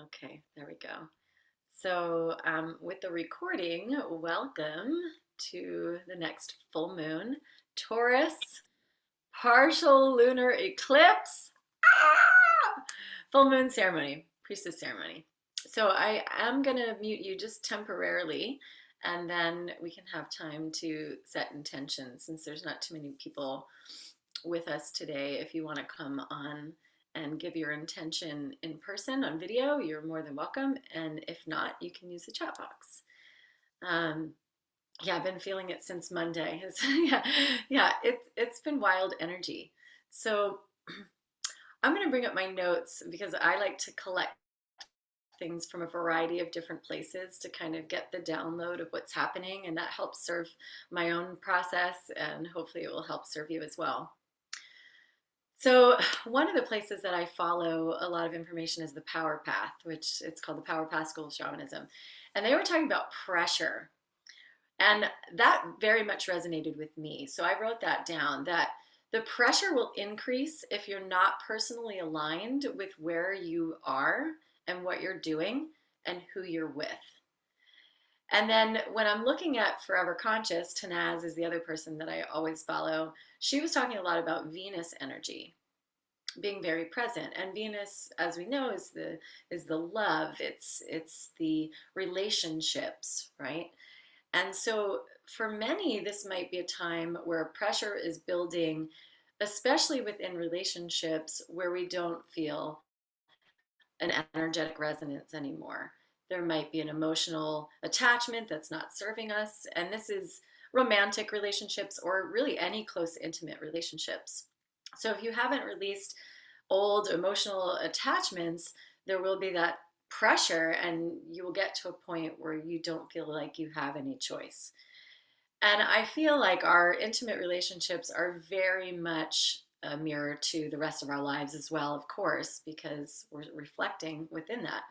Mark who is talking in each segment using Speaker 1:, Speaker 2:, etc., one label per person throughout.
Speaker 1: Okay, there we go. So, with the recording, welcome to the next full moon, Taurus, partial lunar eclipse, full moon ceremony, priestess ceremony. So, I am going to mute you just temporarily, and then we can have time to set intentions since there's not too many people with us today. If you want to come on and give your intention in person on video, you're more than welcome. And if not, you can use the chat box. Um, yeah, I've been feeling it since Monday. It's been wild energy. So I'm going to bring up my notes because I like to collect things from a variety of different places to kind of get the download of what's happening, and that helps serve my own process, and hopefully it will help serve you as well. So one of the places that I follow a lot of information is the Power Path, which it's called the Power Path School of Shamanism. And they were talking about pressure. And that very much resonated with me. So I wrote that down, that the pressure will increase if you're not personally aligned with where you are and what you're doing and who you're with. And then when I'm looking at Forever Conscious, Tanaz is the other person that I always follow. She was talking a lot about Venus energy being very present, and Venus, as we know, is the love. It's the relationships, right? And so for many, this might be a time where pressure is building, especially within relationships where we don't feel an energetic resonance anymore. There might be an emotional attachment that's not serving us, and this is romantic relationships or really any close intimate relationships. So if you haven't released old emotional attachments, there will be that pressure, and you will get to a point where you don't feel like you have any choice. And I feel like our intimate relationships are very much a mirror to the rest of our lives as well, of course, because we're reflecting within that.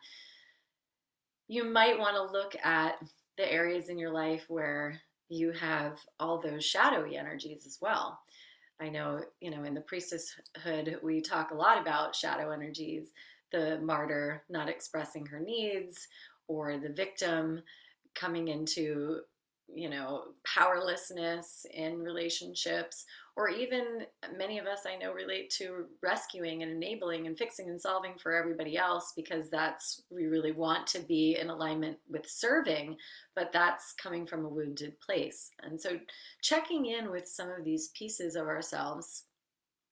Speaker 1: You might want to look at the areas in your life where you have all those shadowy energies as well. I know, in the priestesshood, we talk a lot about shadow energies, the martyr not expressing her needs, or the victim coming into, powerlessness in relationships, or even many of us I know relate to rescuing and enabling and fixing and solving for everybody else because that's, we really want to be in alignment with serving, but that's coming from a wounded place. And so checking in with some of these pieces of ourselves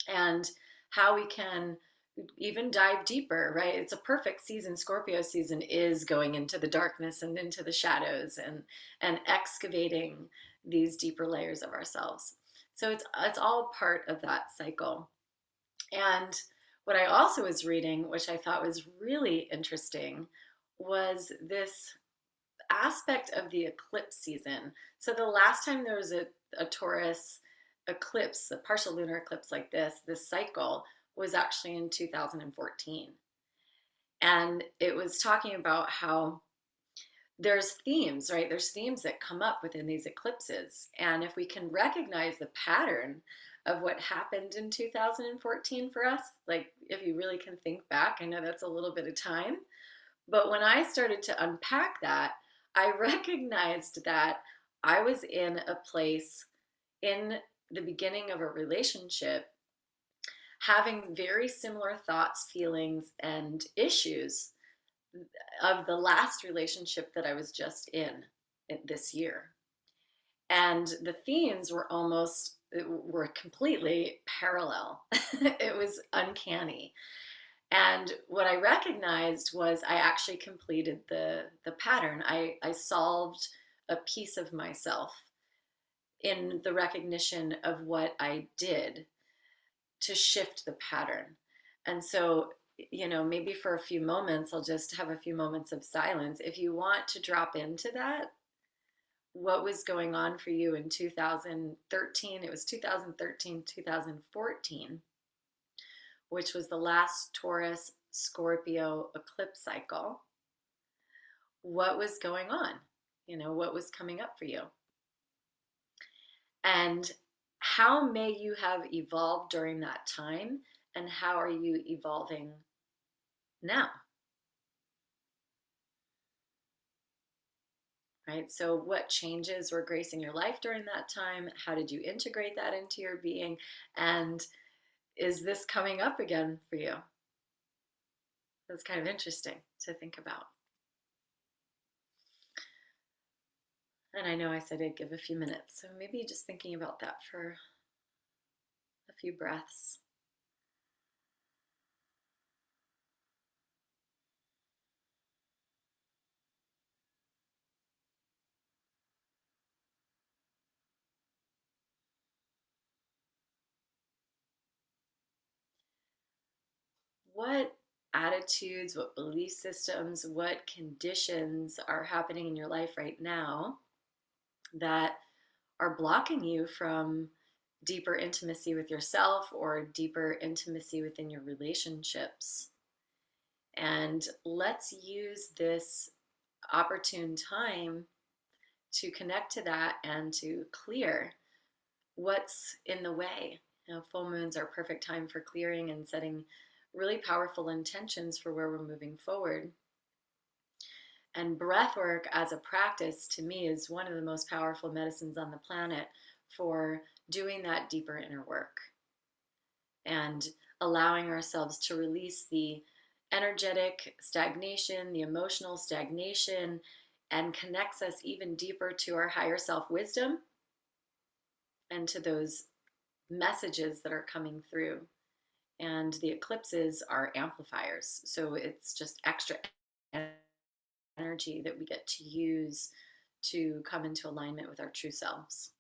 Speaker 1: and how we can even dive deeper, right? It's a perfect season. Scorpio season is going into the darkness and into the shadows and excavating these deeper layers of ourselves. So it's all part of that cycle. And what I also was reading, which I thought was really interesting, was this aspect of the eclipse season. So the last time there was a Taurus eclipse, a partial lunar eclipse like this cycle was actually in 2014. And it was talking about how there's themes, right? There's themes that come up within these eclipses. And if we can recognize the pattern of what happened in 2014 for us, like if you really can think back, I know that's a little bit of time, but when I started to unpack that, I recognized that I was in a place in the beginning of a relationship having very similar thoughts, feelings, and issues of the last relationship that I was just in this year. And the themes were completely parallel. It was uncanny. And what I recognized was I actually completed the pattern. I solved a piece of myself in the recognition of what I did to shift the pattern. And so, maybe for a few moments, I'll just have a few moments of silence. If you want to drop into that, what was going on for you in 2013? It was 2013, 2014, which was the last Taurus Scorpio eclipse cycle. What was going on? What was coming up for you? And how may you have evolved during that time? And how are you evolving now? right? So, what changes were gracing your life during that time? How did you integrate that into your being? And is this coming up again for you? That's kind of interesting to think about. And I know I said I'd give a few minutes, so maybe just thinking about that for a few breaths. What attitudes, what belief systems, what conditions are happening in your life right now that are blocking you from deeper intimacy with yourself or deeper intimacy within your relationships? And let's use this opportune time to connect to that and to clear what's in the way. You know, full moons are a perfect time for clearing and setting really powerful intentions for where we're moving forward. And breath work as a practice to me is one of the most powerful medicines on the planet for doing that deeper inner work and allowing ourselves to release the energetic stagnation, the emotional stagnation, and connects us even deeper to our higher self wisdom and to those messages that are coming through. And the eclipses are amplifiers. So it's just extra energy that we get to use to come into alignment with our true selves.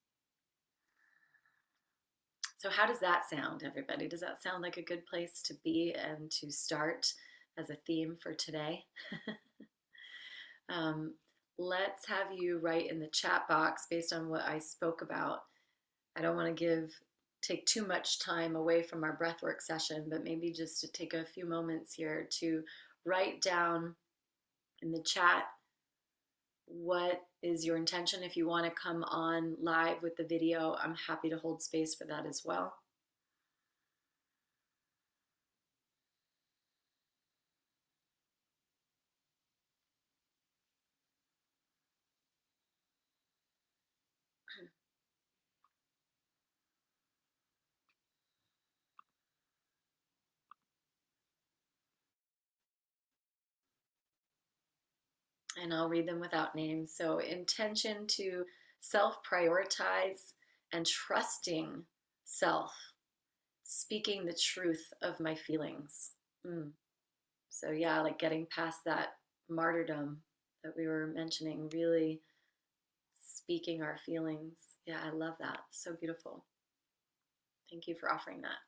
Speaker 1: So, how does that sound, everybody? Does that sound like a good place to be and to start as a theme for today? um, let's have you write in the chat box based on what I spoke about. I don't want to take too much time away from our breathwork session, but maybe just to take a few moments here to write down in the chat what is your intention. If you want to come on live with the video, I'm happy to hold space for that as well. And I'll read them without names. So, intention to self prioritize and trusting self, speaking the truth of my feelings. So, yeah, like getting past that martyrdom that we were mentioning, really speaking our feelings. Yeah, I love that. So beautiful. Thank you for offering that.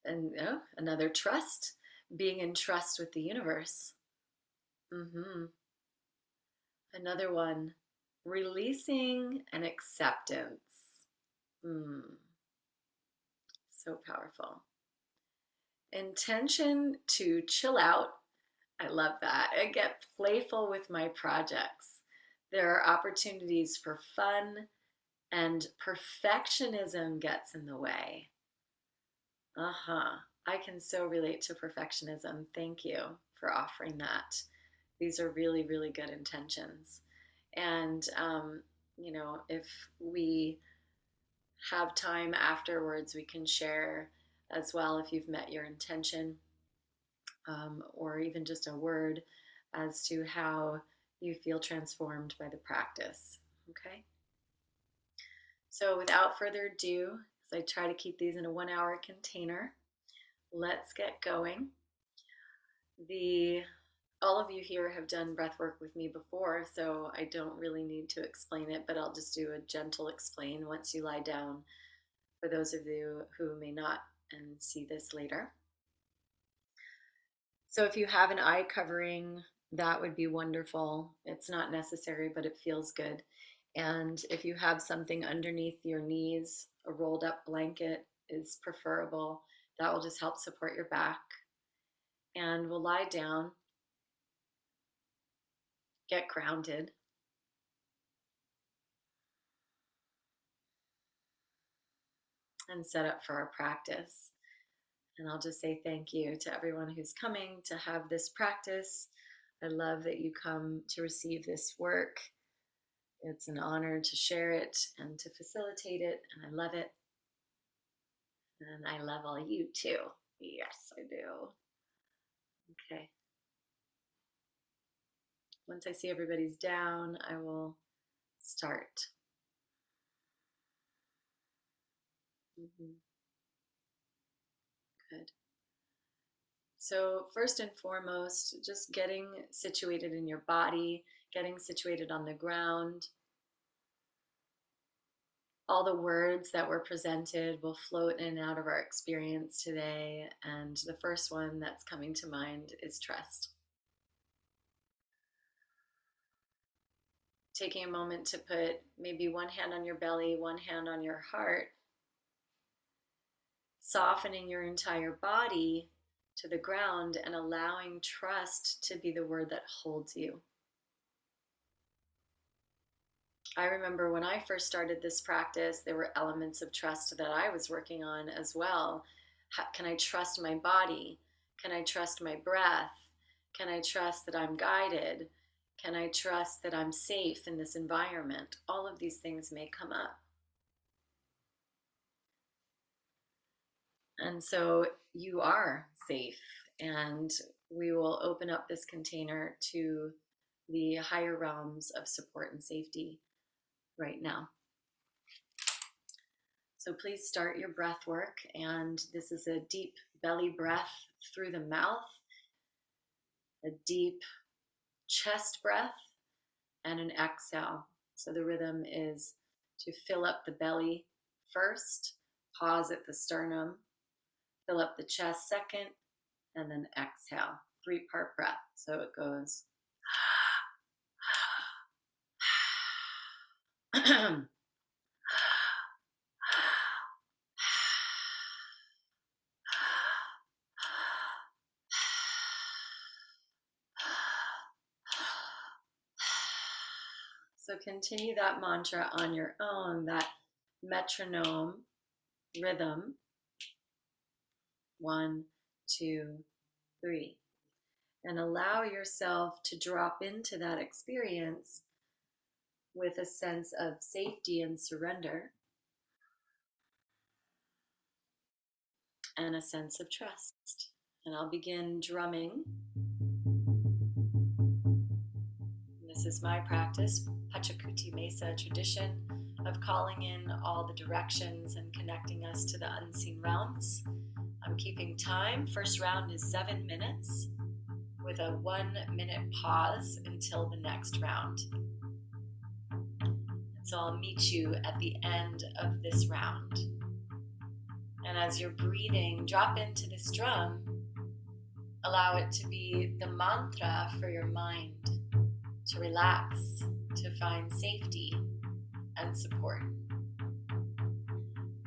Speaker 1: And another trust, being in trust with the universe. Another one, releasing and acceptance. So powerful. Intention to chill out. I love that. I get playful with my projects. There are opportunities for fun, and perfectionism gets in the way. I can so relate to perfectionism. Thank you for offering that. These are really, really good intentions. And, if we have time afterwards, we can share as well if you've met your intention, or even just a word as to how you feel transformed by the practice. Okay? So, without further ado, as I try to keep these in a 1 hour container, let's get going. All of you here have done breath work with me before, so I don't really need to explain it, but I'll just do a gentle explain once you lie down for those of you who may not and see this later. So if you have an eye covering, that would be wonderful. It's not necessary, but it feels good. And if you have something underneath your knees, a rolled up blanket is preferable. That will just help support your back. And we'll lie down, get grounded. And set up for our practice. And I'll just say thank you to everyone who's coming to have this practice. I love that you come to receive this work. It's an honor to share it and to facilitate it, and I love it. And I love all you too. Yes, I do. Okay. Once I see everybody's down, I will start. Good. So first and foremost, just getting situated in your body, getting situated on the ground. All the words that were presented will float in and out of our experience today. And the first one that's coming to mind is trust. Taking a moment to put maybe one hand on your belly, one hand on your heart, softening your entire body to the ground and allowing trust to be the word that holds you. I remember when I first started this practice, there were elements of trust that I was working on as well. Can I trust my body? Can I trust my breath? Can I trust that I'm guided? Can I trust that I'm safe in this environment? All of these things may come up. And so you are safe, and we will open up this container to the higher realms of support and safety right now. So please start your breath work, and this is a deep belly breath through the mouth, a deep chest breath, and an exhale. So the rhythm is to fill up the belly first, pause at the sternum, fill up the chest second, and then exhale. 3-part breath. So it goes So continue that mantra on your own, that metronome rhythm. 1, 2, 3. And allow yourself to drop into that experience with a sense of safety and surrender and a sense of trust. And I'll begin drumming. This is my practice, Pachacuti Mesa tradition of calling in all the directions and connecting us to the unseen realms. I'm keeping time. First round is 7 minutes with a 1-minute pause until the next round. And so I'll meet you at the end of this round. And as you're breathing, drop into this drum. Allow it to be the mantra for your mind, to relax, to find safety and support.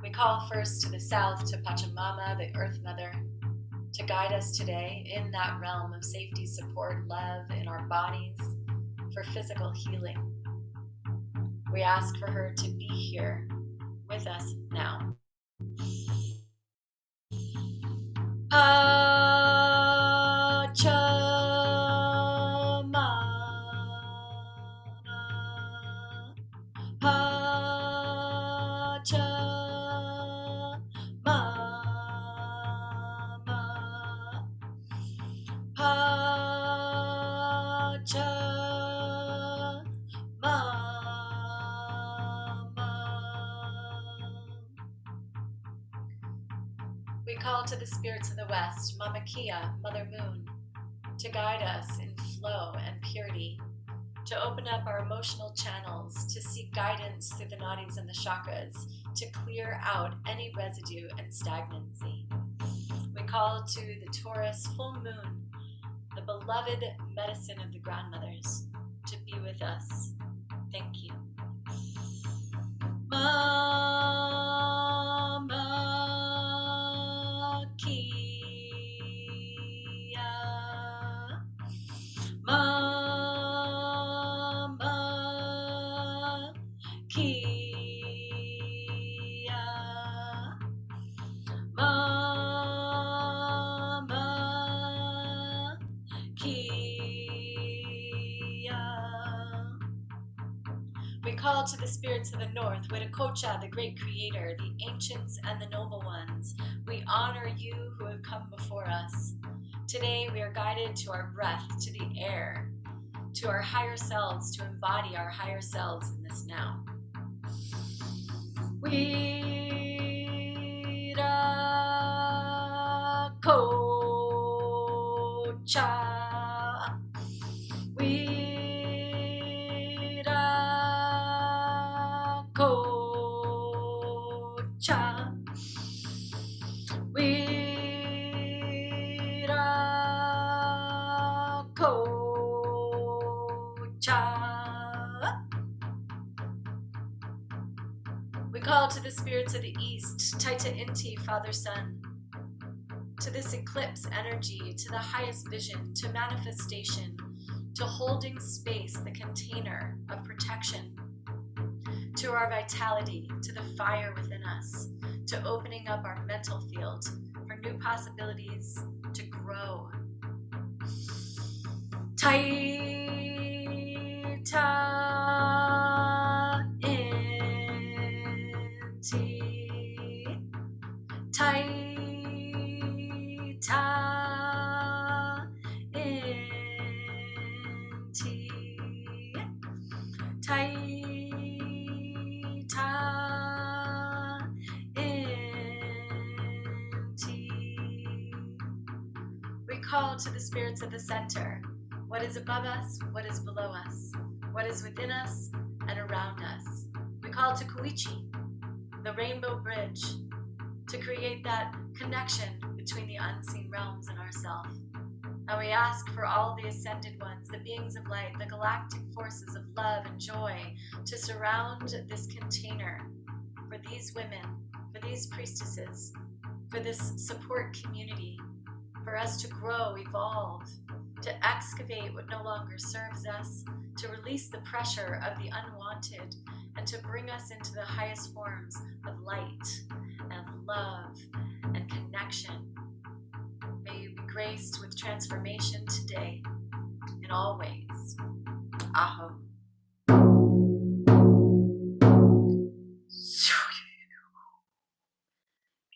Speaker 1: We call first to the south to Pachamama, the Earth Mother, to guide us today in that realm of safety, support, love in our bodies for physical healing. We ask for her to be here with us now. We call to the spirits of the West, Mama Kia, Mother Moon, to guide us in flow and purity, to open up our emotional channels, to seek guidance through the nadis and the chakras, to clear out any residue and stagnancy. We call to the Taurus full moon, the beloved medicine of the grandmothers, to be with us. Thank you. Mama Kia, Mama Kia, Mama call to the spirits of the north, Witakocha, the great creator, the ancients and the noble ones. We honor you who have come before us. Today we are guided to our breath, to the air, to our higher selves, to embody our higher selves in this now. Witakocha. Wiracocha. Wiracocha. We call to the spirits of the east, Taita Inti, Father Sun, to this eclipse energy, to the highest vision, to manifestation, to holding space, the container of protection, to our vitality, to the fire within us, to opening up our mental field for new possibilities to grow. Taita Inti. Taita Inti. Taita Inti. We call to the spirits of the center. What is above us, what is below us, what is within us and around us. We call to Koichi, the rainbow bridge, to create that connection between the unseen realms and ourself. And we ask for all the ascended ones, the beings of light, the galactic forces of love and joy to surround this container for these women, for these priestesses, for this support community, for us to grow, evolve, to excavate what no longer serves us, to release the pressure of the unwanted, and to bring us into the highest forms of light and love and connection. May you be graced with transformation today in all ways. Aho.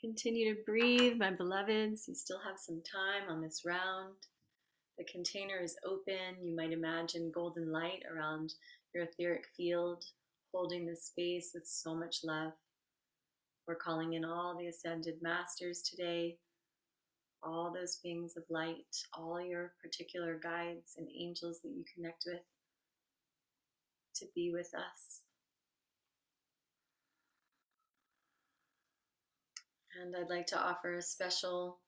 Speaker 1: Continue to breathe, my beloveds. You still have some time on this round. The container is open. You might imagine golden light around your etheric field, holding the space with so much love. We're calling in all the ascended masters today, all those beings of light, all your particular guides and angels that you connect with to be with us. And I'd like to offer a special,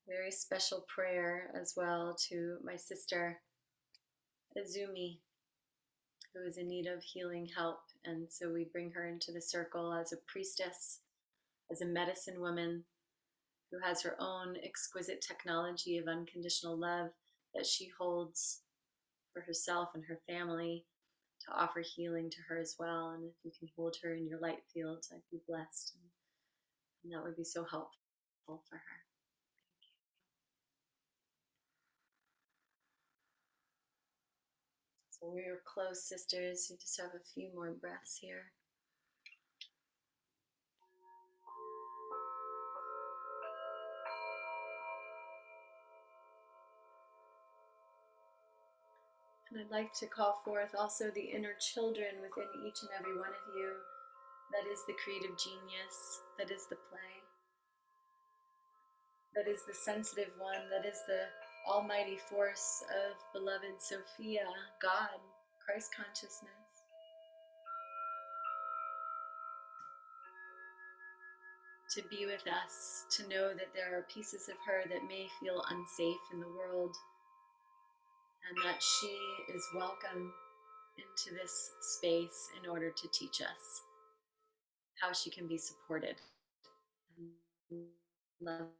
Speaker 1: very special prayer as well to my sister, Azumi, who is in need of healing help. And so we bring her into the circle as a priestess, as a medicine woman who has her own exquisite technology of unconditional love that she holds for herself and her family to offer healing to her as well. And if you can hold her in your light field, I'd be blessed. And that would be so helpful for her. So we're close, sisters. You just have a few more breaths here. And I'd like to call forth also the inner children within each and every one of you. That is the creative genius, that is the play, that is the sensitive one, that is the almighty force of beloved Sophia, God, Christ consciousness. To be with us, to know that there are pieces of her that may feel unsafe in the world, and that she is welcome into this space in order to teach us how she can be supported and loved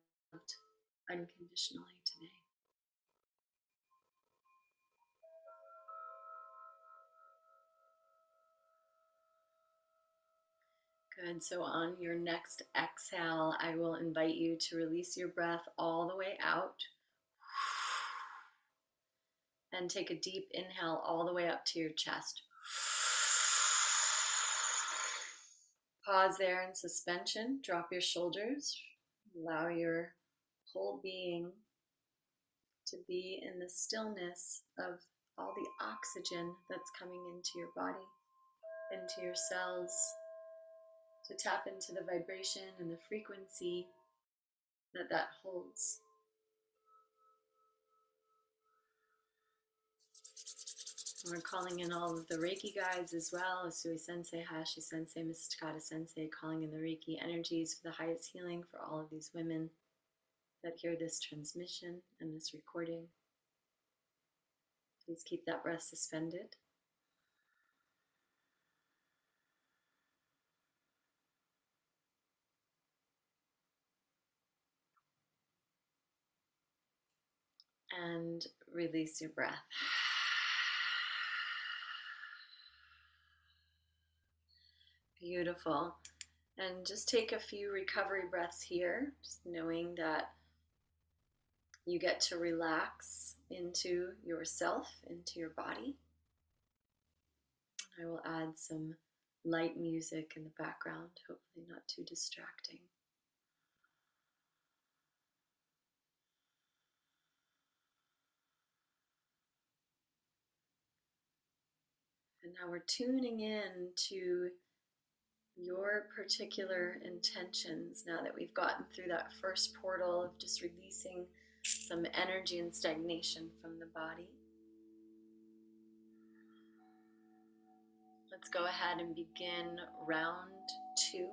Speaker 1: unconditionally today. Good. So on your next exhale, I will invite you to release your breath all the way out and take a deep inhale all the way up to your chest. Pause there in suspension. Drop your shoulders. Allow your whole being to be in the stillness of all the oxygen that's coming into your body, into your cells, to tap into the vibration and the frequency that holds. We're calling in all of the Reiki guides as well, Usui Sensei, Hayashi Sensei, Mrs. Takata Sensei, calling in the Reiki energies for the highest healing for all of these women that hear this transmission and this recording. Please keep that breath suspended. And release your breath. Beautiful. And just take a few recovery breaths here, just knowing that you get to relax into yourself, into your body. I will add some light music in the background, hopefully not too distracting. And now we're tuning in to your particular intentions now that we've gotten through that first portal of just releasing some energy and stagnation from the body. Let's go ahead and begin round 2.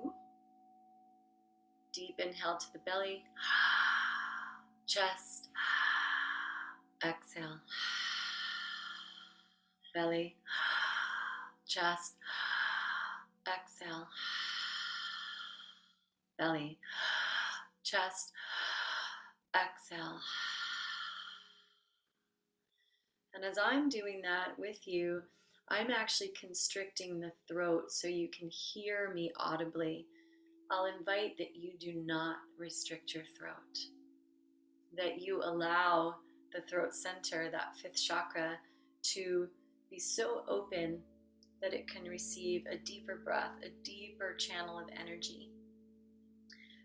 Speaker 1: Deep inhale to the belly, chest, exhale, belly, chest, exhale, belly, chest, exhale. And as I'm doing that with you, I'm actually constricting the throat so you can hear me audibly. I'll invite that you do not restrict your throat, that you allow the throat center, that 5th chakra, to be so open that it can receive a deeper breath, a deeper channel of energy.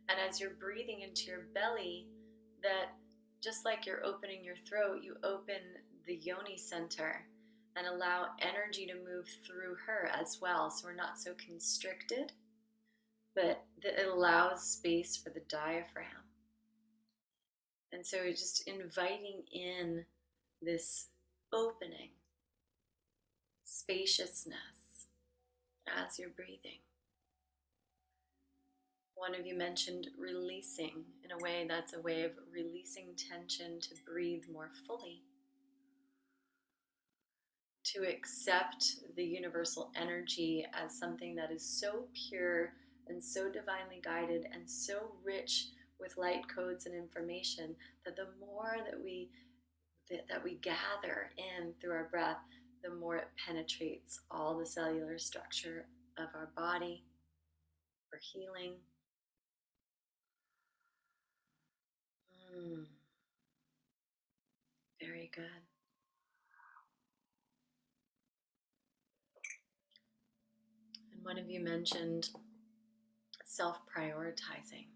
Speaker 1: And as you're breathing into your belly, that just like you're opening your throat, you open the yoni center and allow energy to move through her as well. So we're not so constricted, but that it allows space for the diaphragm. And so just inviting in this opening, spaciousness as you're breathing. One of you mentioned releasing. In a way, that's a way of releasing tension to breathe more fully, to accept the universal energy as something that is so pure and so divinely guided and so rich with light codes and information that the more that we gather in through our breath, the more it penetrates all the cellular structure of our body for healing. Very good. And one of you mentioned self-prioritizing.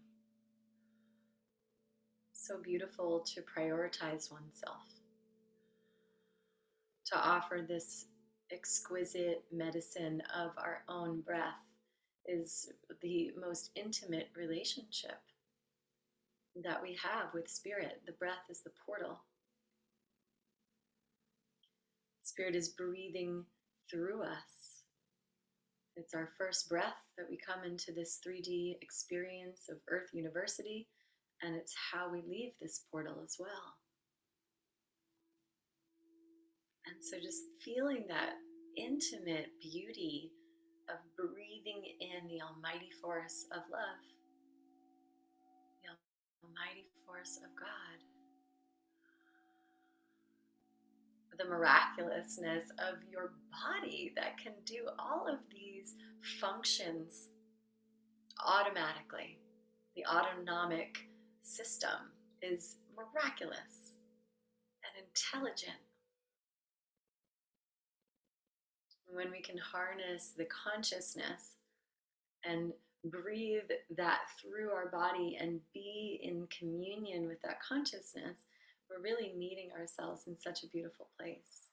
Speaker 1: So beautiful to prioritize oneself, to offer this exquisite medicine of our own breath is the most intimate relationship that we have with spirit. The breath is the portal. Spirit is breathing through us. It's our first breath that we come into this 3D experience of Earth University, and it's how we leave this portal as well. And so just feeling that intimate beauty of breathing in the almighty force of love, the almighty force of God, the miraculousness of your body that can do all of these functions automatically. The autonomic system is miraculous and intelligent. When we can harness the consciousness and breathe that through our body and be in communion with that consciousness, we're really meeting ourselves in such a beautiful place.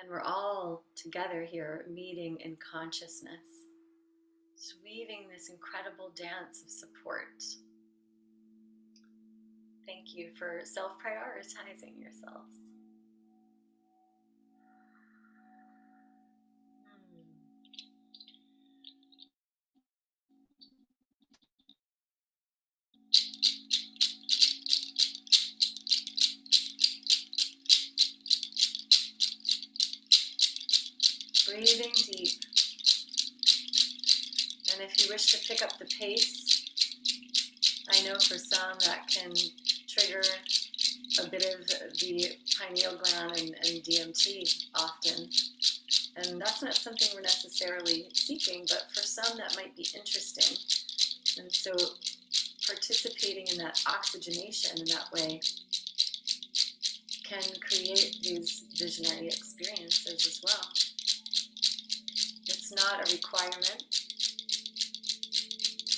Speaker 1: And we're all together here meeting in consciousness, just weaving this incredible dance of support. Thank you for self-prioritizing yourselves. Breathing deep. And if you wish to pick up the pace, I know for some that can trigger a bit of the pineal gland and DMT often. And that's not something we're necessarily seeking, but for some that might be interesting. And so participating in that oxygenation in that way can create these visionary experiences as well. It's not a requirement.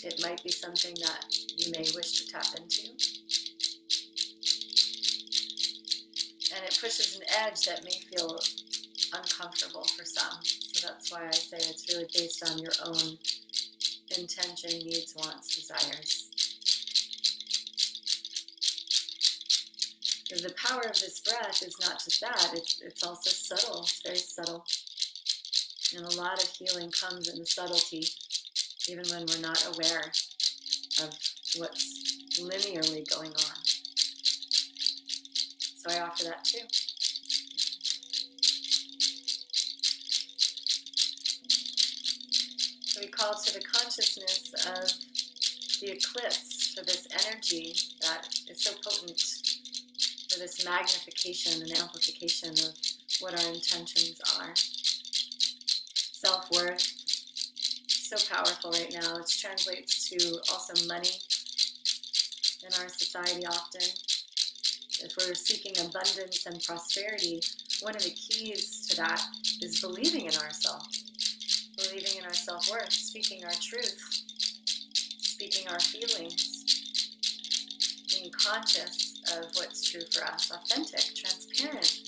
Speaker 1: It might be something that you may wish to tap into. And it pushes an edge that may feel uncomfortable for some. So that's why I say it's really based on your own intention, needs, wants, desires. And the power of this breath is not just that, it's also subtle. It's very subtle. And a lot of healing comes in the subtlety, even when we're not aware of what's linearly going on. So I offer that too. So we call to the consciousness of the eclipse, for this energy that is so potent, for this magnification and amplification of what our intentions are. Self-worth, so powerful right now. It translates to also money in our society often. If we're seeking abundance and prosperity, one of the keys to that is believing in ourselves, believing in our self-worth, speaking our truth, speaking our feelings, being conscious of what's true for us, authentic, transparent,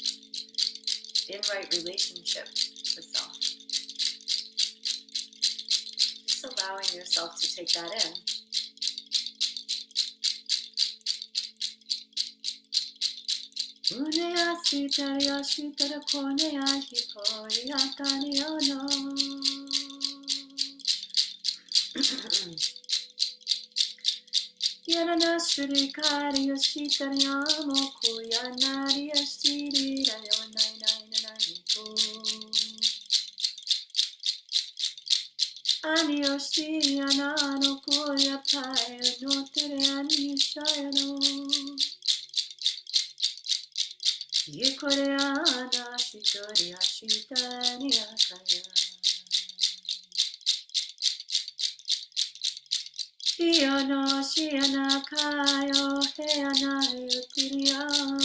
Speaker 1: in right relationship with self. Just allowing yourself to take that in. Unea sitaria shitara konea hiporia taniono. Yanana shurikari yoshitariamo kuyanari yashirira yonainananiku. Ani yoshi anano kuyapai no tere ani shayano. Yikoreana shitoria shitania kaya. Iono shiana kayo heana yutirian.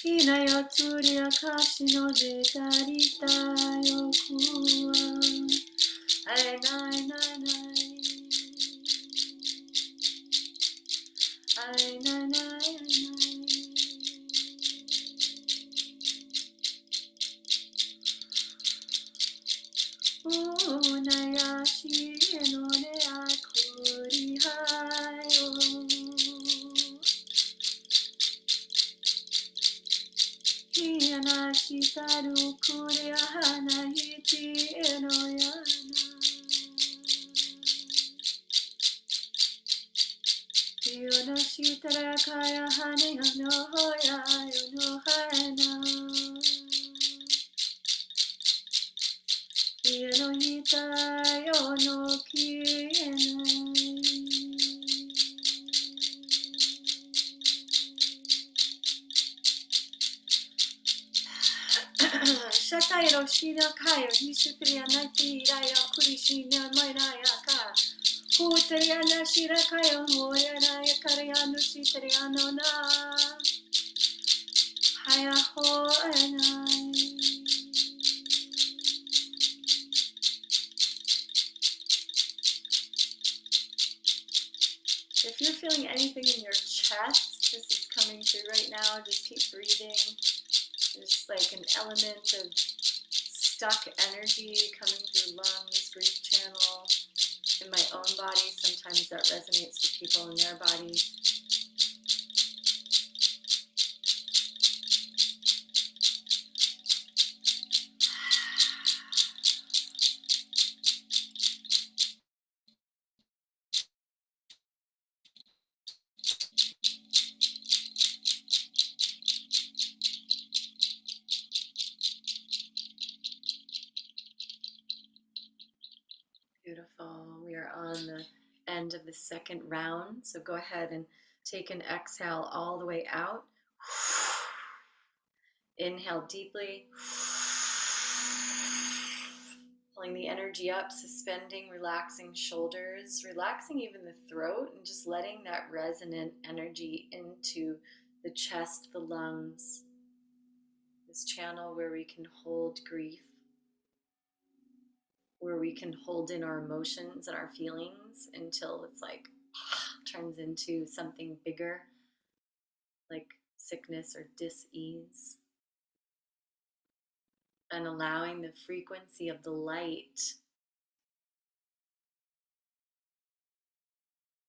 Speaker 1: Ina yoturia kashino de tarita yokua. Ay nai nai nai. Ay nai nai nai. Unayashi enone akuri hayo. Hiyanashi taru kure hana hiti enoyana. Hiyonashi tarakaya hane yonohoya yonohana. Yenohita yono kienai. Shatairo shina kayo hishitriya naitira ya kurishina moirayaka. Hutriya nashira kayo moyana yakarayanu shitriya no na. Haya ho enai. if you're feeling anything in your chest, this is coming through right now. Just keep breathing. There's like an element of stuck energy coming through lungs, breathe channel. In my own body, sometimes that resonates with people in their body. Beautiful. We are on the end of the second round. So go ahead and take an exhale all the way out. Inhale deeply. Pulling the energy up, suspending, relaxing shoulders, relaxing even the throat, and just letting that resonant energy into the chest, the lungs, this channel where we can hold grief, where we can hold in our emotions and our feelings until it's like turns into something bigger, like sickness or dis-ease. And allowing the frequency of the light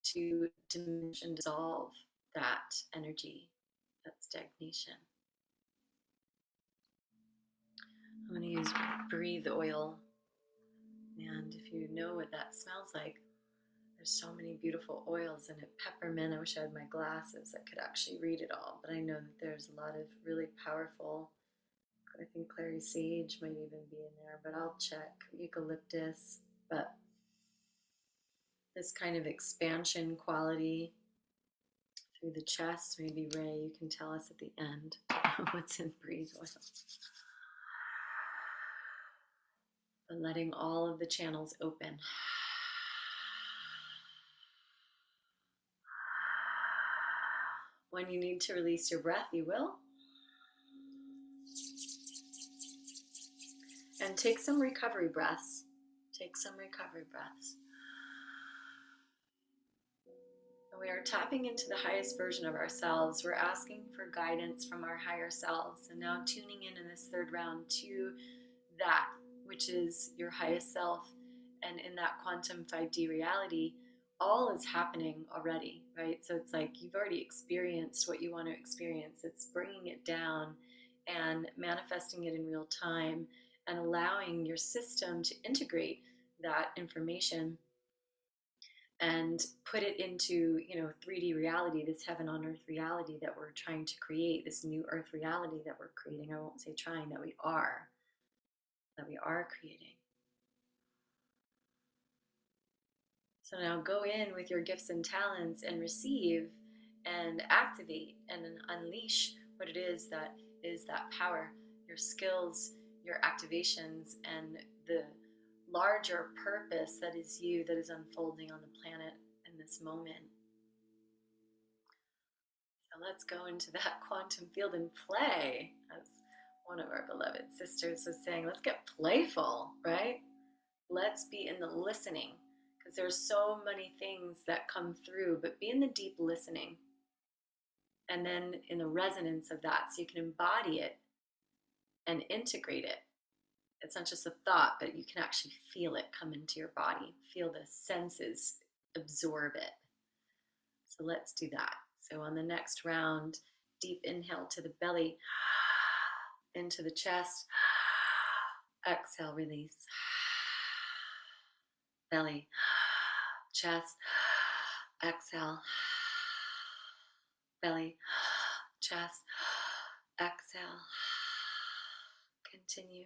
Speaker 1: to diminish and dissolve that energy, that stagnation. I'm going to use breathe oil. And if you know what that smells like, there's so many beautiful oils in it. Peppermint, I wish I had my glasses that could actually read it all, but I know that there's a lot of really powerful, I think clary sage might even be in there, but I'll check. Eucalyptus, but this kind of expansion quality through the chest. Maybe Ray, you can tell us at the end what's in breathe oil. But letting all of the channels open. When you need to release your breath, you will. And take some recovery breaths. Take some recovery breaths. We are tapping into the highest version of ourselves. We're asking for guidance from our higher selves. And now tuning in this third round to that which is your highest self. And in that quantum 5D reality, all is happening already, right? So it's like you've already experienced what you want to experience. It's bringing it down and manifesting it in real time and allowing your system to integrate that information and put it into, 3D reality, this heaven on earth reality that we're trying to create, this new earth reality that we're creating. I won't say trying, that we are creating. So now go in with your gifts and talents and receive and activate and unleash what it is that power, your skills, your activations, and the larger purpose that is you, that is unfolding on the planet in this moment. So let's go into that quantum field and play. As one of our beloved sisters was saying, let's get playful, right? Let's be in the listening, because there's so many things that come through, but be in the deep listening and then in the resonance of that, so you can embody it and integrate it. It's not just a thought, but you can actually feel it come into your body, feel the senses absorb it. So let's do that. So on the next round, deep inhale to the belly, into the chest, exhale, release. Belly, chest, exhale. Belly, chest, exhale. Continue.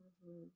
Speaker 1: Mm-hmm.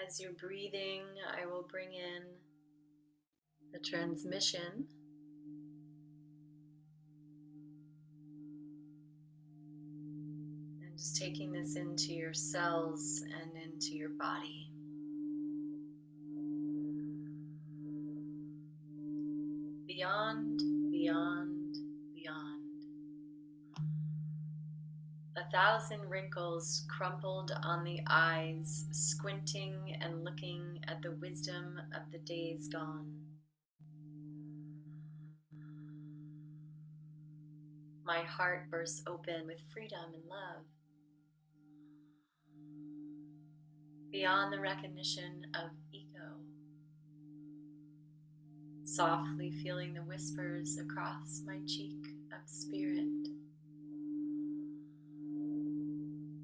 Speaker 1: As you're breathing, I will bring in the transmission. And just taking this into your cells and into your body. Beyond, beyond, beyond. 1,000 wrinkles crumpled on the eyes, squinting and looking at the wisdom of the days gone. My heart bursts open with freedom and love. Beyond the recognition of ego. Softly feeling the whispers across my cheek of spirit.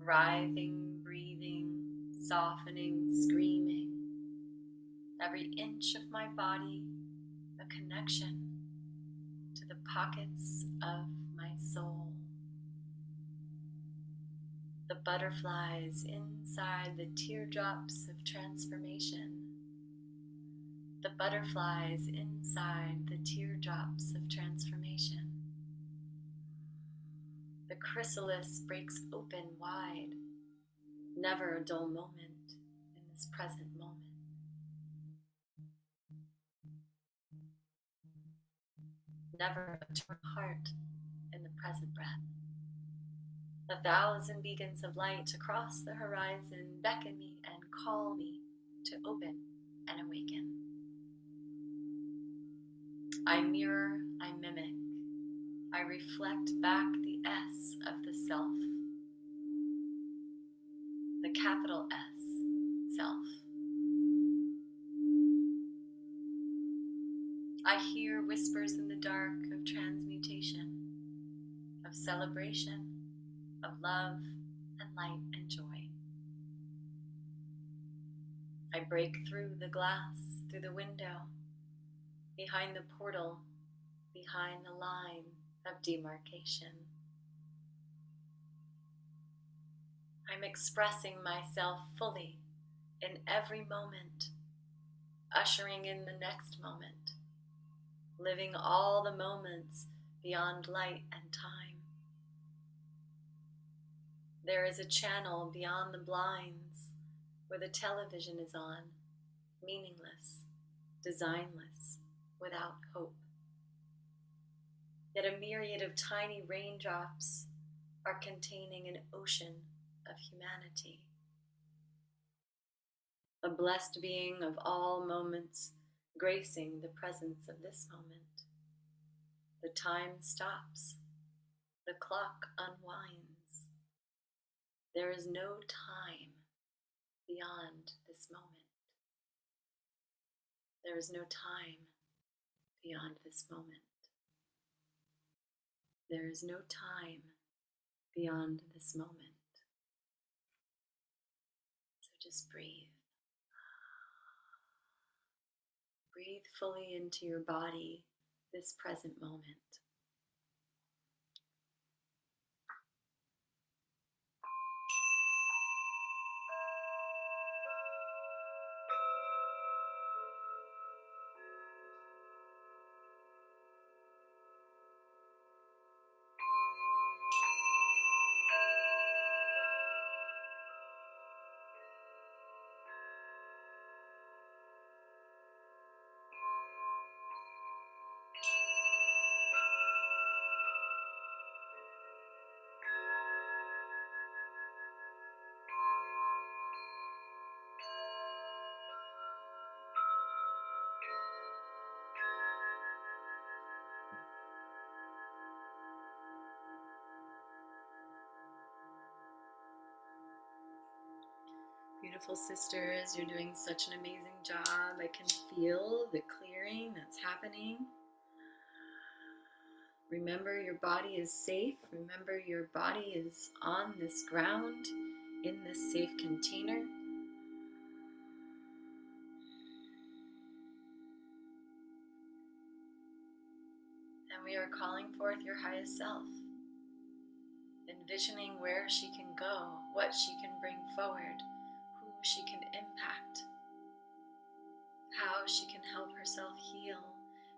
Speaker 1: Writhing, breathing, softening, screaming. Every inch of my body a connection to the pockets of my soul. The butterflies inside the teardrops of transformation. The butterflies inside the teardrops of transformation. The chrysalis breaks open wide. Never a dull moment in this present moment. Never a torn heart in the present breath. 1,000 beacons of light across the horizon beckon me and call me to open and awaken. I mirror, I mimic, I reflect back the S of the self, the capital S, self. I hear whispers in the dark of transmutation, of celebration, of love and light and joy. I break through the glass, through the window, behind the portal, behind the line of demarcation. I'm expressing myself fully in every moment, ushering in the next moment, living all the moments beyond light and time. There is a channel beyond the blinds where the television is on, meaningless, designless, without hope. Yet a myriad of tiny raindrops are containing an ocean of humanity. A blessed being of all moments, gracing the presence of this moment. The time stops. The clock unwinds. There is no time beyond this moment. There is no time beyond this moment. There is no time beyond this moment. So just breathe. Breathe fully into your body, this present moment. Beautiful sisters, you're doing such an amazing job. I can feel the clearing that's happening. Remember, your body is safe. Remember, your body is on this ground, in this safe container. And we are calling forth your highest self, envisioning where she can go, what she can bring forward, who she can impact. how she can help herself heal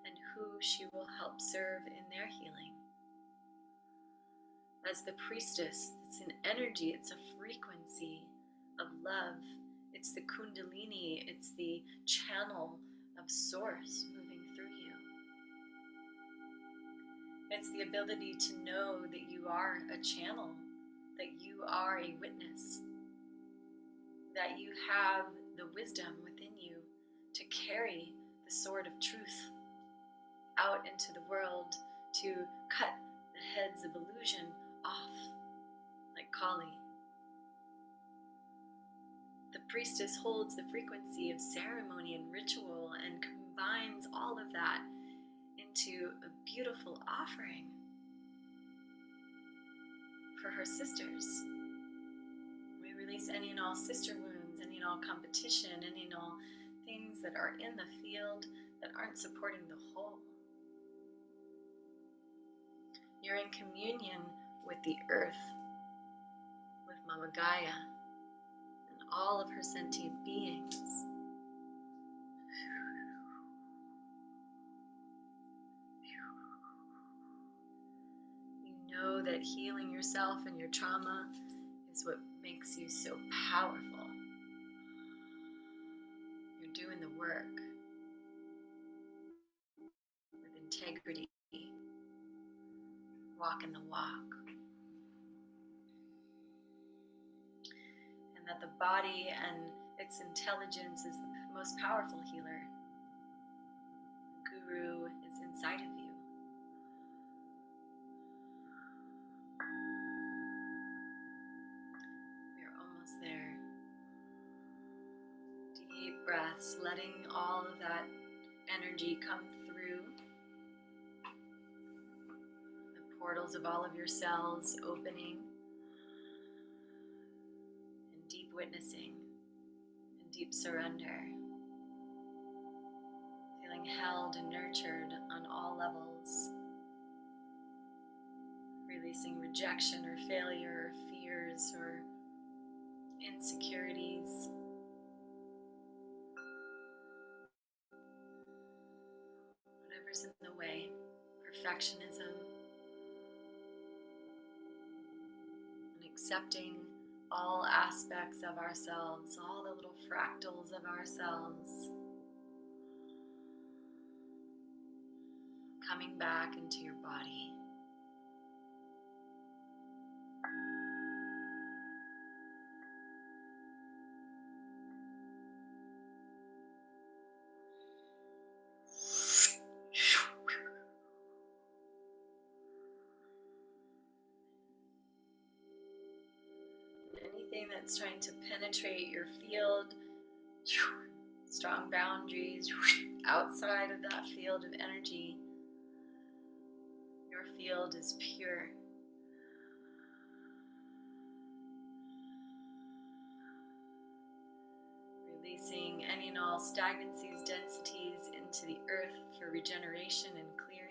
Speaker 1: and who she will help serve in their healing. As the priestess, it's an energy, it's a frequency of love. It's the kundalini, it's the channel of source moving through you. It's the ability to know that you are a channel, that you are a witness, that you have the wisdom within you to carry the sword of truth out into the world, to cut the heads of illusion off like Kali. The priestess holds the frequency of ceremony and ritual and combines all of that into a beautiful offering for her sisters. We release any and all sister wounds, any and all competition, any and all things that are in the field that aren't supporting the whole. You're in communion with the earth, with Mama Gaia, and all of her sentient beings. You know that healing yourself and your trauma is what makes you so powerful. You're doing the work with integrity, walking the walk. And that the body and its intelligence is the most powerful healer. The guru is inside of you. We're almost there. Deep breaths, letting all of that energy come through. The portals of all of your cells opening. And deep witnessing. And deep surrender. Feeling held and nurtured on all levels. Releasing rejection or failure or fears or insecurities. Whatever's in the way, perfectionism, and accepting all aspects of ourselves, all the little fractals of ourselves, coming back into your body. Anything that's trying to penetrate your field, strong boundaries, outside of that field of energy, your field is pure. Releasing any and all stagnancies, densities into the earth for regeneration and clearing.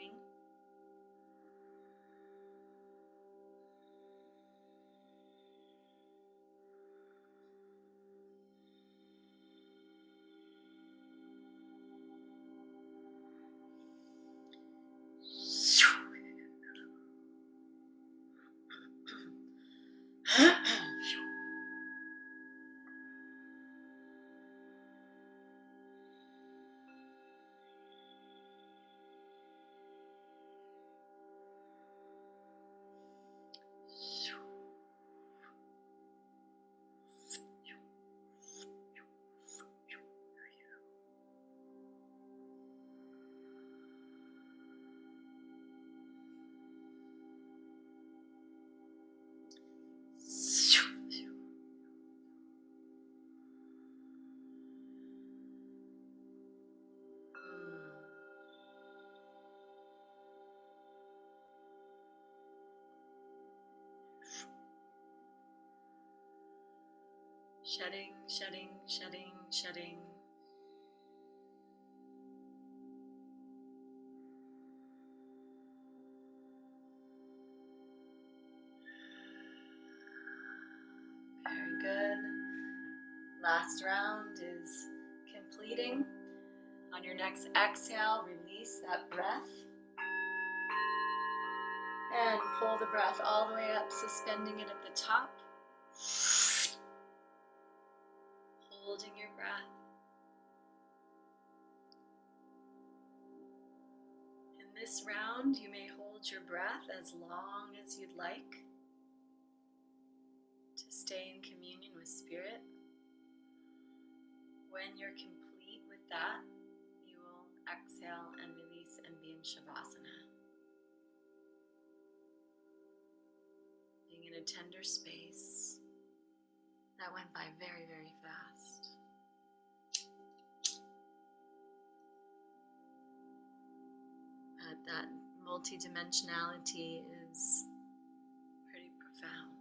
Speaker 1: Shedding, shedding, shedding, shedding. Very good. Last round is completing. your next exhale, release that breath. And pull the breath all the way up, suspending it at the top. Holding your breath. In this round, you may hold your breath as long as you'd like to stay in communion with Spirit. When you're complete with that, you will exhale and release and be in Shavasana. Being in a tender space. That went by very, very fast. But that multidimensionality is pretty profound.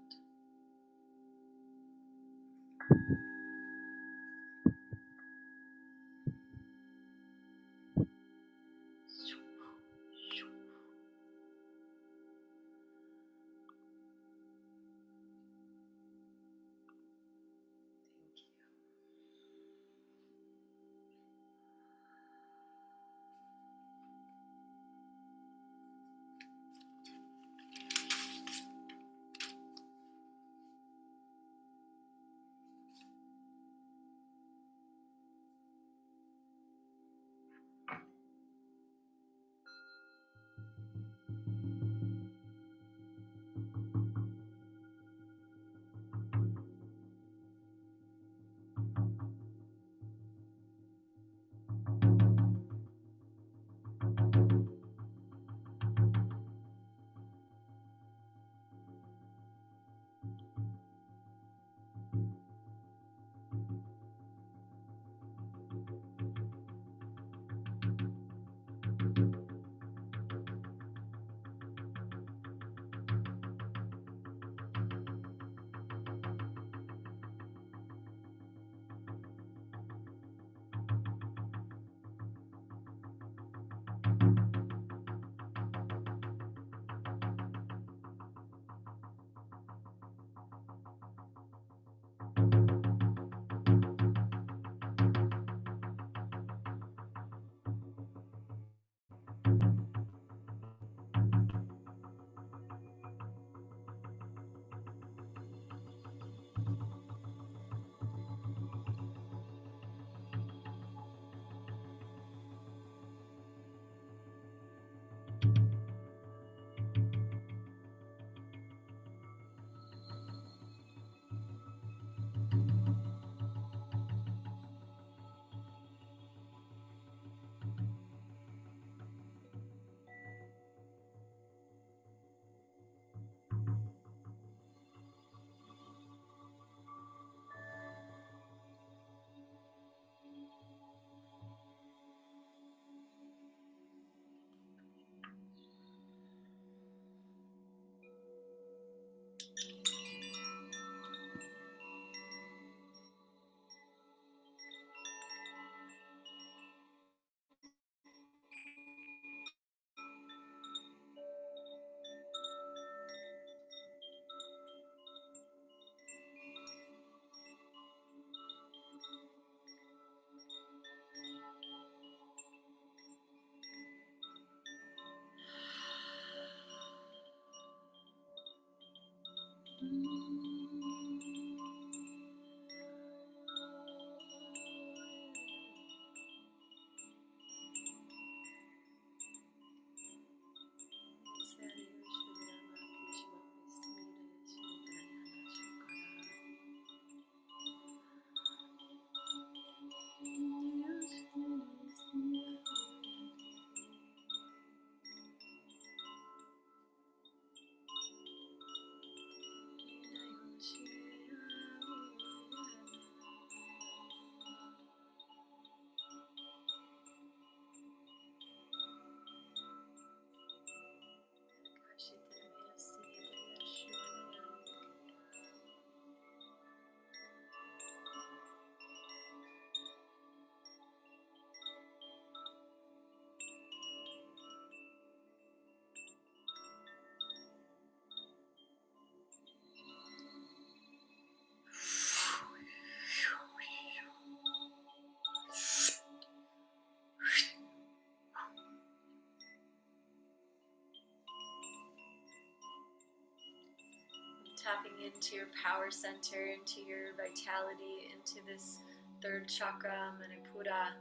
Speaker 1: into your power center, into your vitality, into this third chakra, Manipura,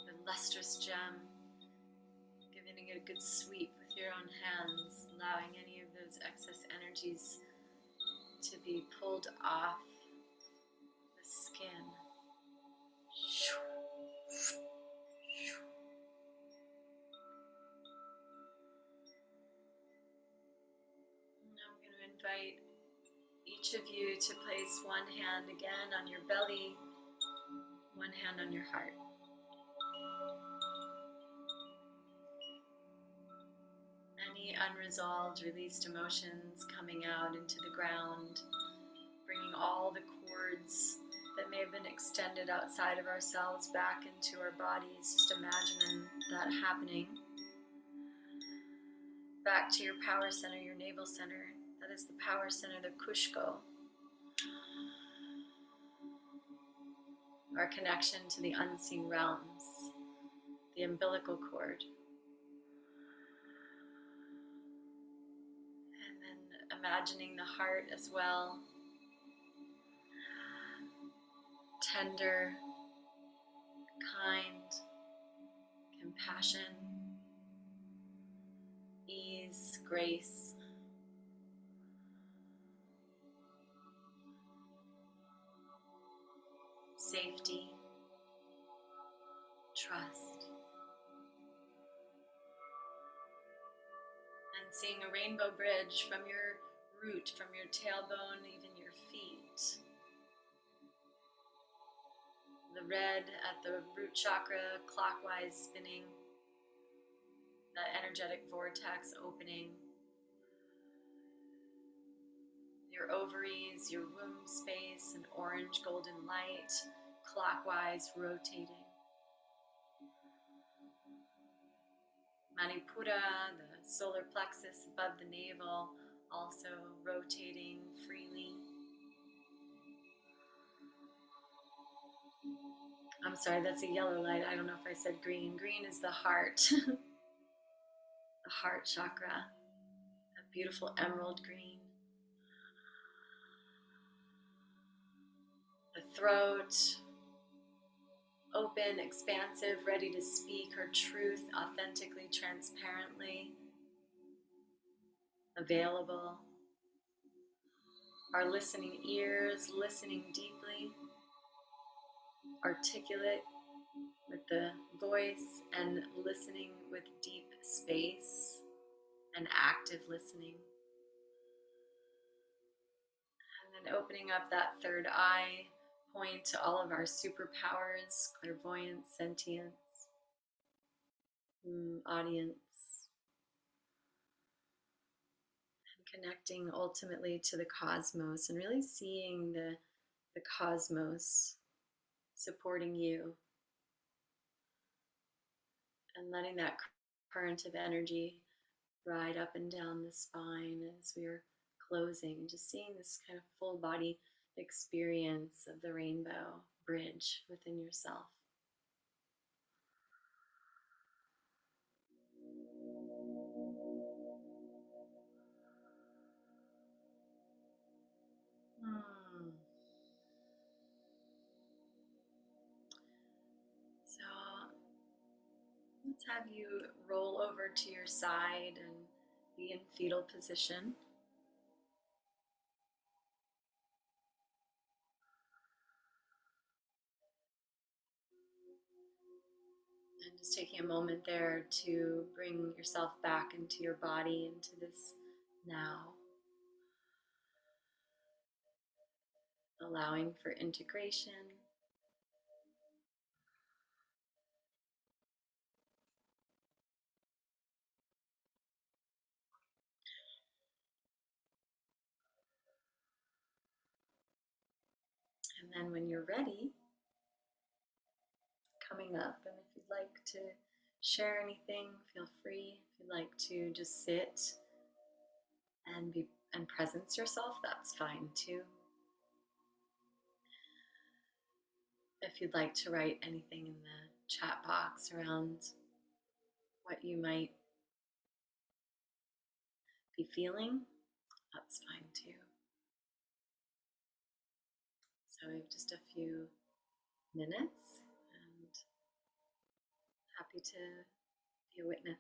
Speaker 1: the lustrous gem, giving it a good sweep with your own hands, allowing any of those excess energies to be pulled off the skin. Now I'm going to invite each of you to place one hand again on your belly, one hand on your heart. Any unresolved, released emotions coming out into the ground, bringing all the cords that may have been extended outside of ourselves back into our bodies. Just imagining that happening. Back to your power center, your navel center. That is the power center, the Kushko. Our connection to the unseen realms, the umbilical cord. And then imagining the heart as well. Tender, kind, compassion, ease, grace. Safety, trust. And seeing a rainbow bridge from your root, from your tailbone, even your feet. The red at the root chakra, clockwise spinning. That energetic vortex opening. Your ovaries, your womb space, an orange golden light, clockwise rotating. Manipura, the solar plexus above the navel, also rotating freely. I'm sorry, that's a yellow light. I don't know if I said green. Green is the heart, the heart chakra, a beautiful emerald green. The throat, open, expansive, ready to speak her truth authentically, transparently, available. Our listening ears, listening deeply, articulate with the voice and listening with deep space and active listening. And then opening up that third eye point to all of our superpowers, clairvoyance, sentience, audience, and connecting ultimately to the cosmos and really seeing the cosmos supporting you and letting that current of energy ride up and down the spine as we're closing, and just seeing this kind of full body experience of the rainbow bridge within yourself. So let's have you roll over to your side and be in fetal position. And just taking a moment there to bring yourself back into your body, into this now. Allowing for integration. And then when you're ready, coming up, and if you'd like to share anything, feel free. If you'd like to just sit and presence yourself, that's fine too. If you'd like to write anything in the chat box around what you might be feeling, that's fine too. So we have just a few minutes and happy to be a witness.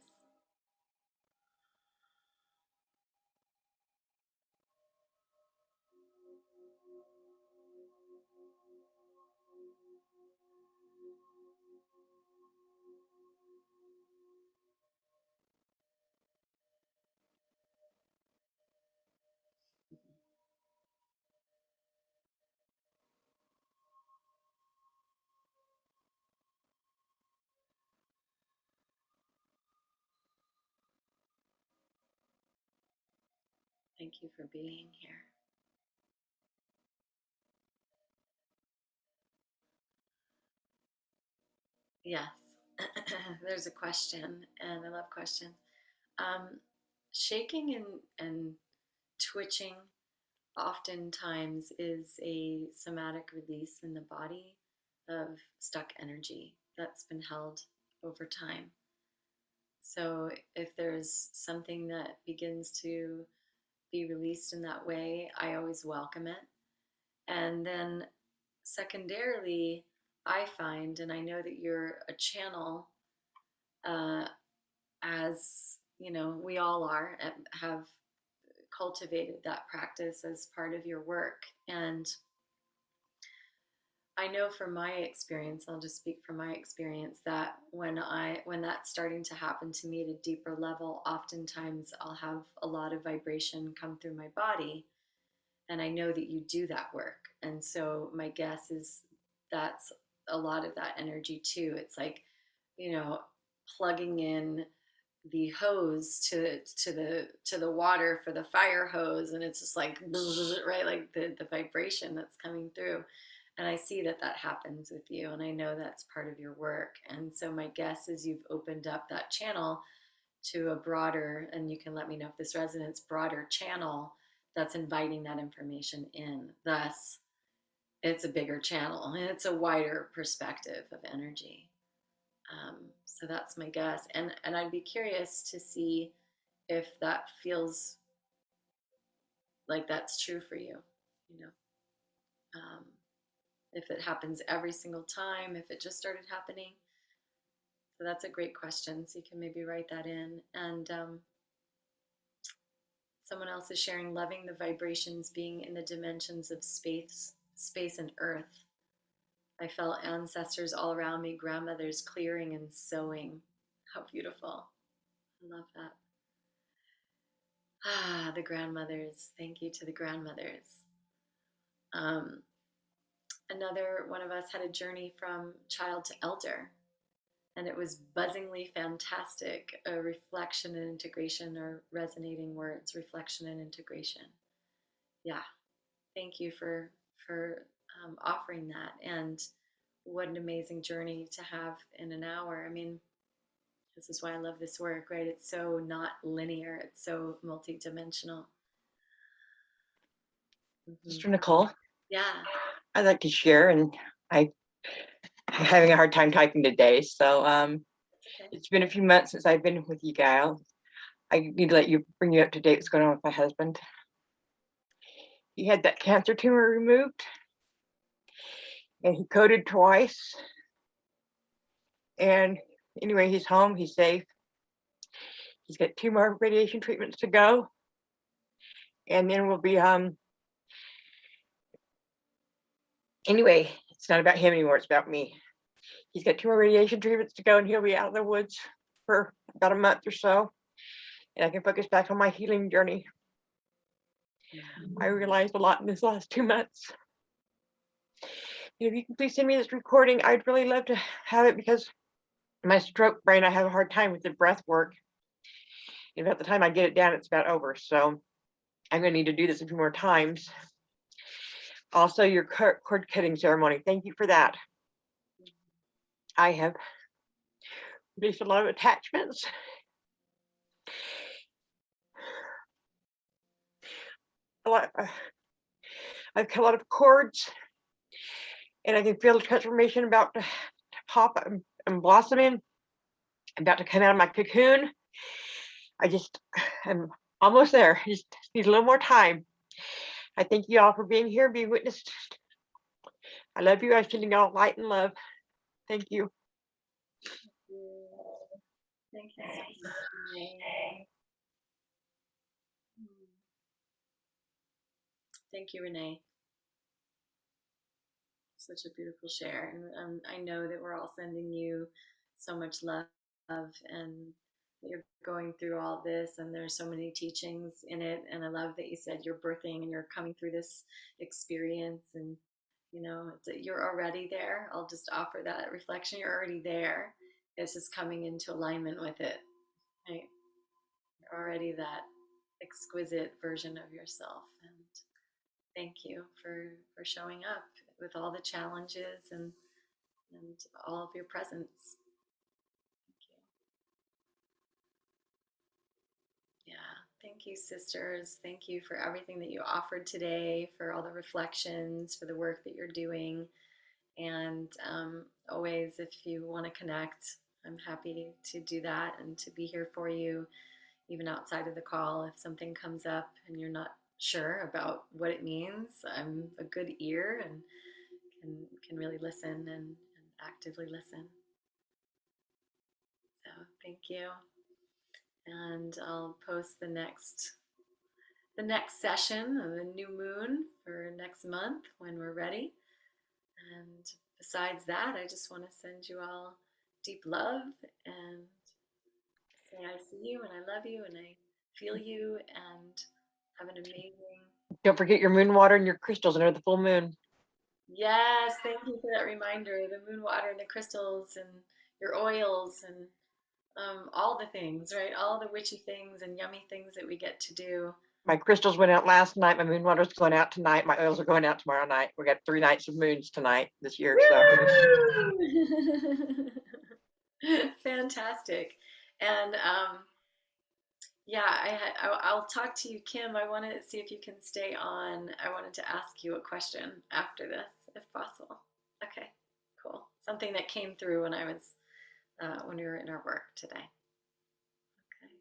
Speaker 1: Thank you for being here. Yes, there's a question, and I love questions. Um, Shaking and twitching oftentimes is a somatic release in the body of stuck energy that's been held over time. So if there's something that begins to be released in that way, I always welcome it. And then secondarily, I find, and I know that you're a channel, uh, as you know, we all are, and have cultivated that practice as part of your work. And I know from my experience, I'll just speak from my experience, that when that's starting to happen to me at a deeper level, oftentimes I'll have a lot of vibration come through my body, and I know that you do that work. And so my guess is that's a lot of that energy too. It's like, you know, plugging in the hose to the water for the fire hose, and it's just like right, like the vibration that's coming through. And I see that that happens with you, and I know that's part of your work. And so my guess is you've opened up that channel to a broader, and you can let me know if this resonates, broader channel that's inviting that information in. Thus, it's a bigger channel and it's a wider perspective of energy. So that's my guess, and I'd be curious to see if that feels like that's true for you. You know, um, if it happens every single time, if it just started happening. So that's a great question. So you can maybe write that in. And someone else is sharing, loving the vibrations, being in the dimensions of space and earth. I felt ancestors all around me, grandmothers clearing and sewing. How beautiful. I love that. Ah, the grandmothers. Thank you to the grandmothers. Um, Another one of us had a journey from child to elder, and it was buzzingly fantastic. A reflection and integration are resonating words. Reflection and integration. Yeah, thank you for offering that. And what an amazing journey to have in an hour. I mean, this is why I love this work, right? It's so not linear. It's so multidimensional.
Speaker 2: Sister Nicole,
Speaker 1: Yeah.
Speaker 2: I'd like to share, and I'm having a hard time typing today. So
Speaker 1: Okay.
Speaker 2: it's been a few months since I've been with you guys. I need to bring you up to date what's going on with my husband. He had that cancer tumor removed, and he coded twice. And anyway, he's home. He's safe. He's got 2 more radiation treatments to go, and then we'll be Anyway, it's not about him anymore. It's about me. He's got 2 more radiation treatments to go, and he'll be out of the woods for about a month or so, and I can focus back on my healing journey. I realized a lot in this last 2 months. If you can please send me this recording, I'd really love to have it, because my stroke brain, I have a hard time with the breath work. And about the time I get it down, it's about over. So I'm going to need to do this a few more times. Also, your cord cutting ceremony. Thank you for that. I have released a lot of attachments. I've cut a lot of cords, and I can feel the transformation about to pop and blossoming. I'm about to come out of my cocoon. I'm almost there. Just need a little more time. I thank you all for being here, being witnessed I love you. I'm sending out light and love. Thank you.
Speaker 1: Thank you so much, Renee. Thank you, Renee. Such a beautiful share. And I know that we're all sending you so much love and you're going through all this and there's so many teachings in it. And I love that you said you're birthing and you're coming through this experience and you're already there. I'll just offer that reflection. You're already there. It's just coming into alignment with it. Right? You're already that exquisite version of yourself. And thank you for showing up with all the challenges and all of your presence. Thank you. Yeah. Thank you, sisters. Thank you for everything that you offered today, for all the reflections, for the work that you're doing. And always, if you want to connect, I'm happy to do that and to be here for you, even outside of the call. If something comes up and you're not sure about what it means, I'm a good ear and can really listen and actively listen. So thank you. And I'll post the next session of the new moon for next month when we're ready. And besides that, I just want to send you all deep love and say I see you and I love you and I feel you and have an amazing.
Speaker 2: Don't forget your moon water and your crystals under the full moon.
Speaker 1: Yes, thank you for that reminder. The moon water and the crystals and your oils and all the things, right? All the witchy things and yummy things that we get to do.
Speaker 2: My crystals went out last night. My moon water's going out tonight. My oils are going out tomorrow night. We got 3 nights of moons tonight this year. So
Speaker 1: fantastic. And yeah, I'll talk to you, Kim. I want to see if you can stay on. I wanted to ask you a question after this, if possible. Okay, cool. Something that came through when we were in our work today. Okay.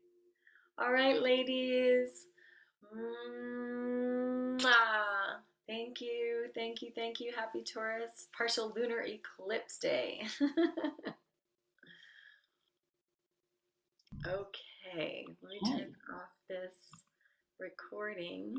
Speaker 1: All right, ladies. Mwah. Thank you, thank you, thank you. Happy Taurus partial lunar eclipse day. Okay, let me turn off this recording.